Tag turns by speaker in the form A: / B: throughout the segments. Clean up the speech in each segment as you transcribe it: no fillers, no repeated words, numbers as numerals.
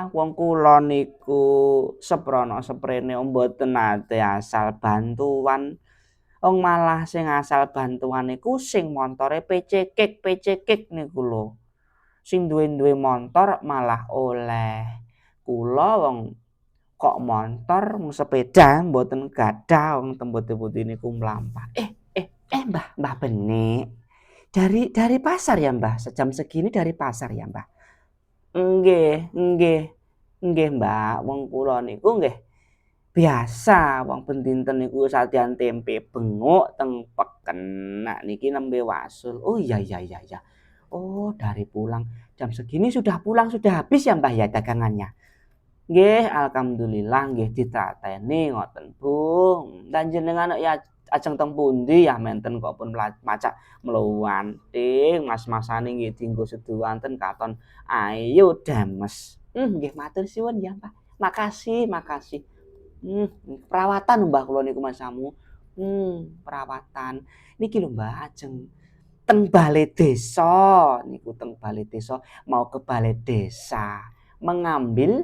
A: Wong kula niku seprana seprene mboten nate asal bantuan. Wong malah sing asal bantuan niku sing montore pecekik niku lho. Sing duwe montor malah oleh. Kula wong kok montor mung sepeda mboten gadah wong tembe-tembe niku mlampah. Mbah Benik. Dari pasar ya, Mbah? Sejam segini dari pasar ya, Mbah? Nggih, nggih. Nggih, Mbak. Wong kula niku nggih biasa wong ben dinten niku sadean tempe benguk teng peken. Nak niki nembe wasul. Oh, iya iya iya iya. Oh, dari pulang jam segini sudah pulang, sudah habis ya, Mbah, ya dagangannya? Nggih, alhamdulillah nggih ditrateni ngoten, Bu. Lan jenengan ya ajeng teng pundi ya menten kok pun macak mluwanting, mas-masane nggih dienggo sedowanten katon ayu demes. Nggih matur suwun ya, Mbah. Makasih makasih. Perawatan Mbah kula niku masamu. Perawatan. Niki lho Mbah ajeng teng balai desa, niku teng balai desa, mau ke balai desa mengambil,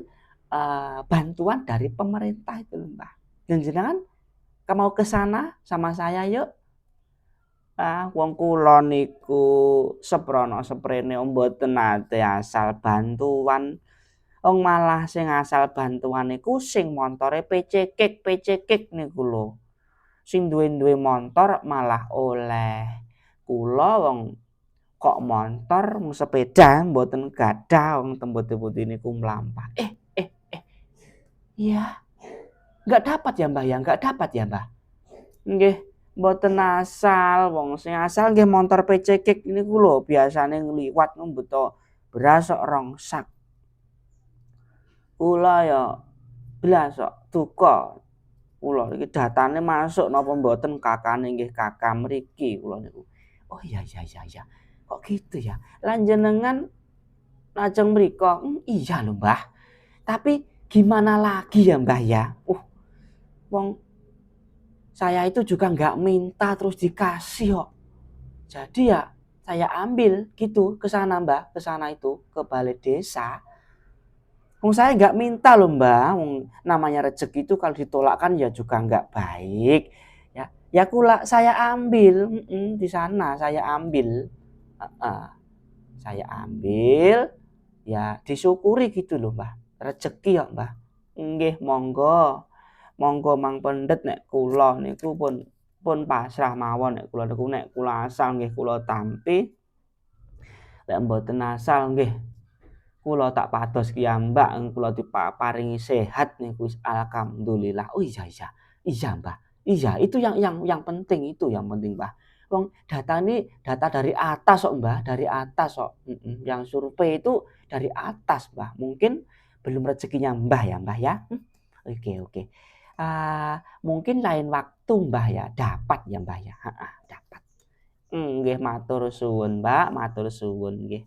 A: bantuan dari pemerintah itu lho Mbah. Jenengan mau ke sana sama saya yuk? Wong kula niku seprana seprene mboten nate asal bantuan. Wong malah sing asal bantuan niku sing montore pecekik niku lho. Sing duwe montor malah oleh. Kula wong kok montor mung sepeda mboten gadah wong tembe-tembe niku mlampah. Iya, nggak dapat ya, Mbah, ya? Nggak dapat ya, Mbah? Nggih, mboten asal, wong sing asal nggih montor pecekik niku lho biasane ngliwat mbuta beras kok rong sak. Kula ya blas kok duka. Kula iki datane masuk napa mboten kakane nggih kakak mriki kula niku. Oh iya iya iya iya. Kok gitu ya? Lan jenengan lajeng mriko, iya lho Mbah. Tapi gimana lagi ya Mbah ya? Wong saya itu juga nggak minta terus dikasih kok. Jadi ya saya ambil gitu ke sana Mbah, ke sana itu, ke balai desa. Wong saya nggak minta loh Mbak, wong namanya rezeki itu kalau ditolak kan ya juga nggak baik. Ya, ya saya ambil, di sana saya ambil, heeh, saya ambil, ya disyukuri gitu loh Mbah, rezeki ya Mbah. Nggih monggo, monggo Mang Pendet nek kula niku pun pasrah mawon nek kula niku nek kula asal nggih kula tampi, lek mboten asal nggih kula tak pados kiyambak kula paringi sehat niku alhamdulillah. Oh iya iya, iya Mbah, iya itu yang penting itu yang penting Mbah. Wong data ini data dari atas kok Mbah, dari atas kok, yang survei itu dari atas Mbah, mungkin belum rezekinya Mbah ya Mbah ya? Oke oke. Mungkin lain waktu Mbah ya, dapat ya Mbah ya? Heeh, dapat. Nggih matur suwun Mbak, matur suwun nggih.